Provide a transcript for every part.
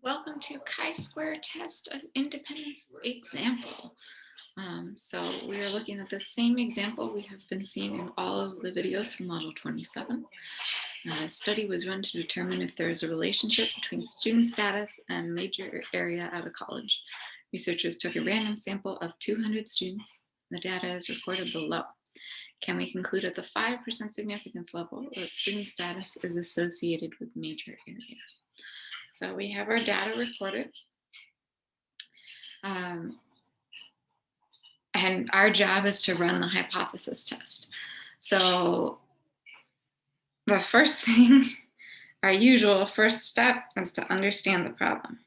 Welcome to chi-square test of independence example. So we are looking at the same example we have been seeing in all of the videos from Model 27. A study was run to determine if there is a relationship between student status and major area at a college. Researchers took a random sample of 200 students. The data is recorded below. Can we conclude at the 5% significance level that student status is associated with major area? So we have our data recorded. And our job is to run the hypothesis test. So the first thing, our usual first step, is to understand the problem.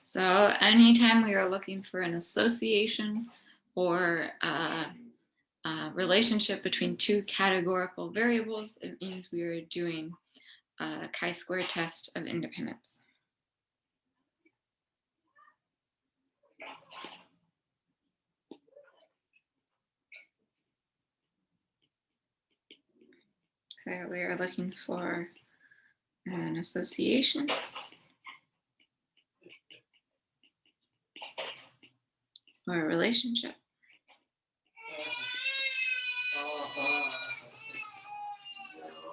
So anytime we are looking for an association or a relationship between two categorical variables, it means we are doing a chi-square test of independence. So we are looking for an association or a relationship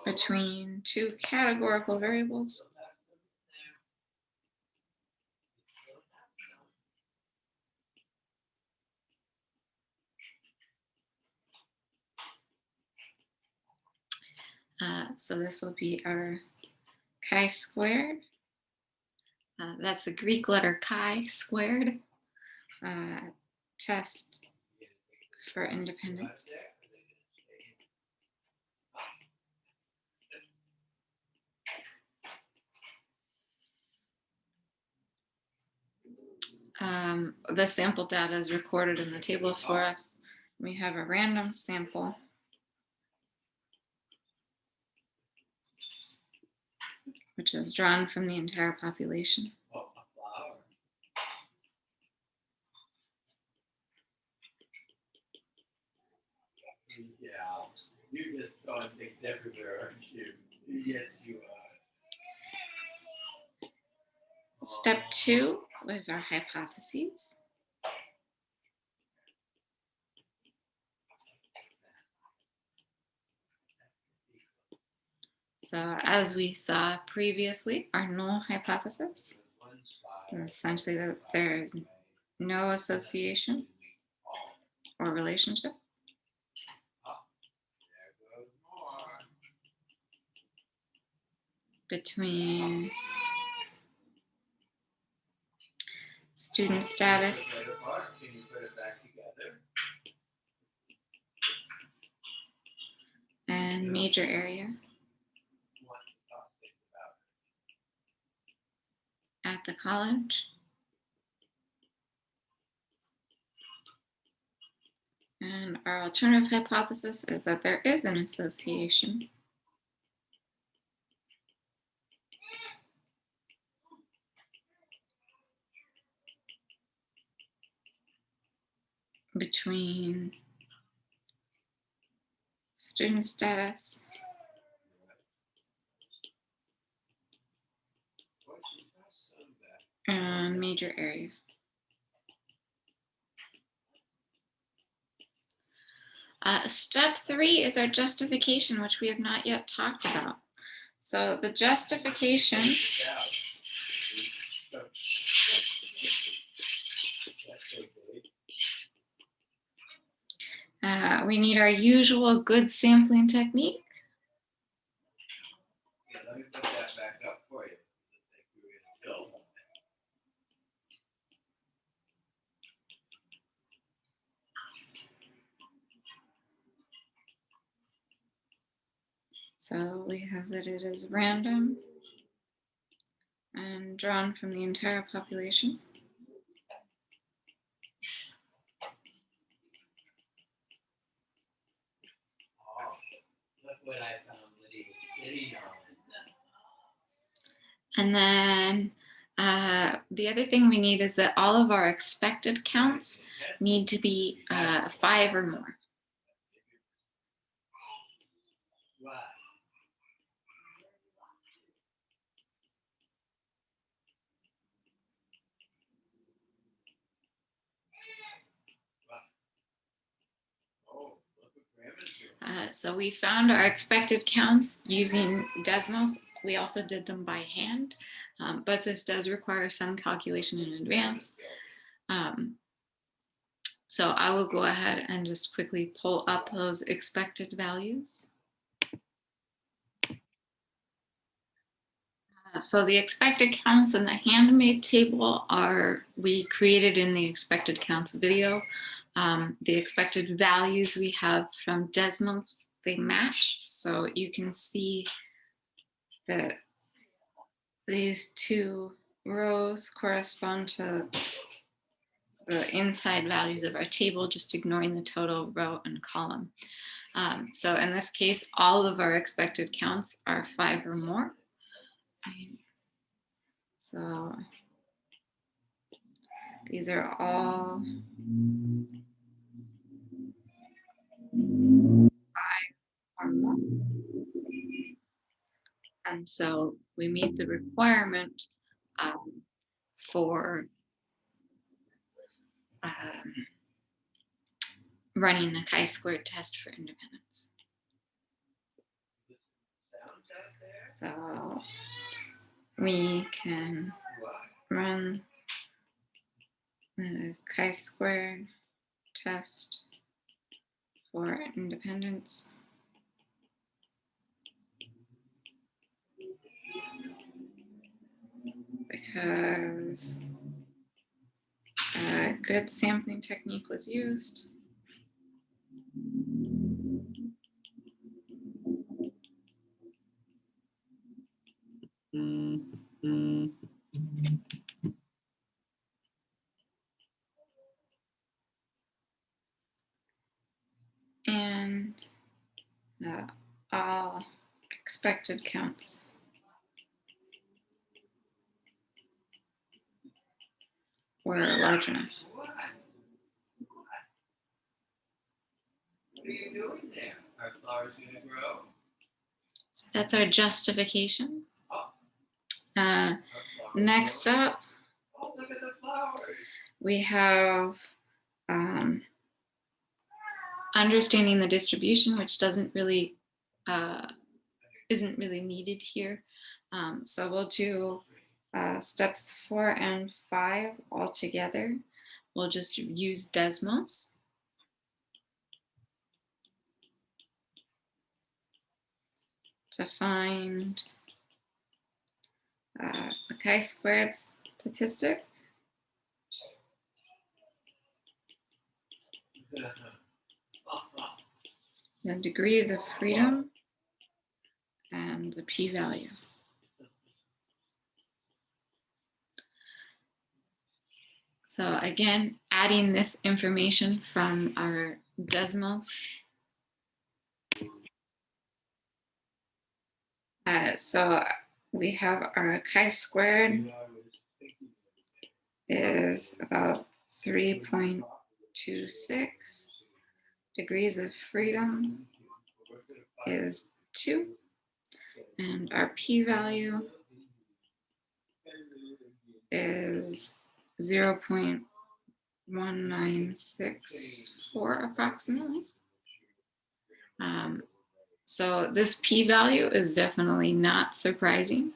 between two categorical variables so this will be our chi-squared. That's the Greek letter chi squared test for independence. The sample data is recorded in the table for us. We have a random sample which is drawn from the entire population. Yeah, you're just throwing things everywhere, aren't you? Yes, you are. Step 2 was our hypotheses. So as we saw previously, our null hypothesis is essentially that there is no association or relationship between student status and major area at the college. And our alternative hypothesis is that there is an association between student status and major area. Step 3 is our justification, which we have not yet talked about. So the justification we need our usual good sampling technique. Yeah, let me put that back up for you. So we have that it is random and drawn from the entire population. Oh, look what I found Lydia was sitting on. And then The other thing we need is that all of our expected counts need to be 5 or more. Wow. Oh, look what Grandma's doing. So we found our expected counts using Desmos. We also did them by hand, but this does require some calculation in advance. So I will go ahead and just quickly pull up those expected values. So the expected counts in the handmade table we created in the expected counts video. The expected values we have from Desmos, they match. So you can see that these two rows correspond to the inside values of our table, just ignoring the total row and column. So in this case, all of our expected counts are 5 or more. So these are all 5 or more. And so we meet the requirement for running the chi-squared test for independence. So we can run the chi-squared test for independence. Because a good sampling technique was used. And all expected counts were large enough. What are you doing there? Are flowers going to grow? So that's our justification. Oh. Next up, oh, look at the flowers. We have understanding the distribution, which isn't really needed here. So we'll do steps 4 and 5 all together. We'll just use Desmos. To find the chi-squared statistic. The degrees of freedom and the p-value. So again, adding this information from our Desmos. So we have our chi-squared is about 3.26. Degrees of freedom is 2. And our p-value is 0.1964 approximately. So this p-value is definitely not surprising.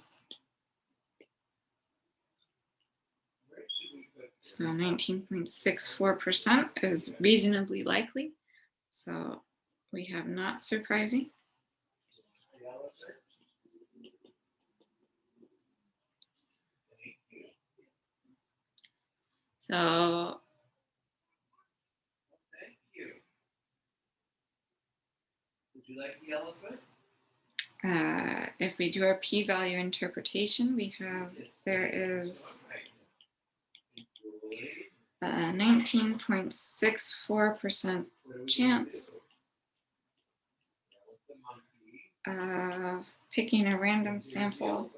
So 19.64% is reasonably likely. So we have not surprising. So thank you. Would you like the elephant? If we do our p-value interpretation, we have there is 19.64% chance of picking a random sample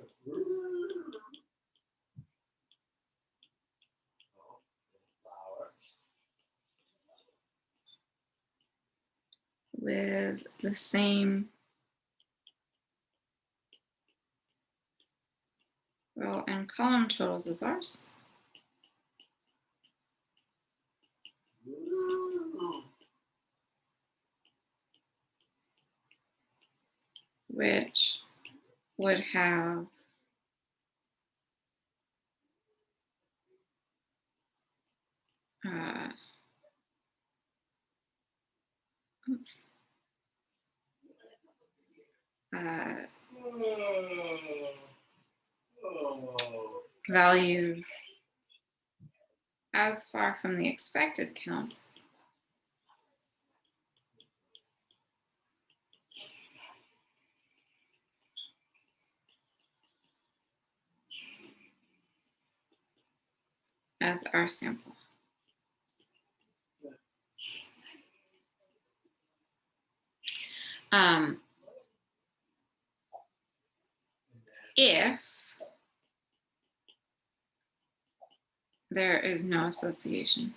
with the same row and column totals as ours, which would have oops, values as far from the expected count as our sample. If there is no association.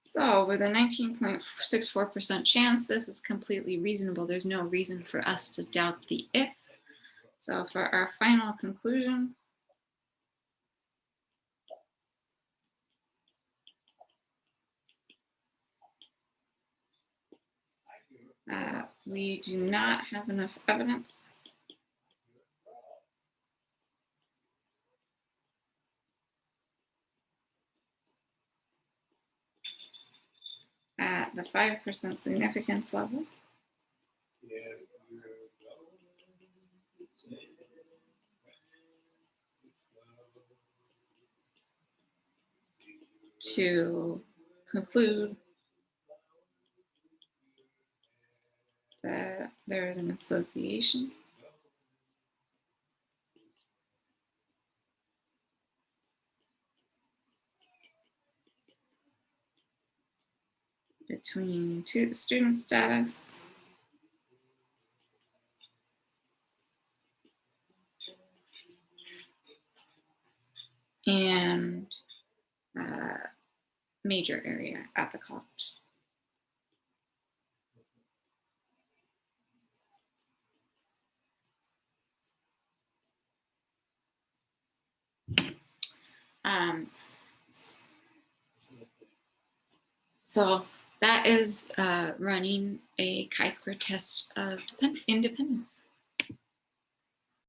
So with a 19.64% chance, this is completely reasonable. There's no reason for us to doubt the if. So for our final conclusion, we do not have enough evidence at the 5% significance level to conclude that there is an association between student status and major area at the college. So that is running a chi-square test of independence.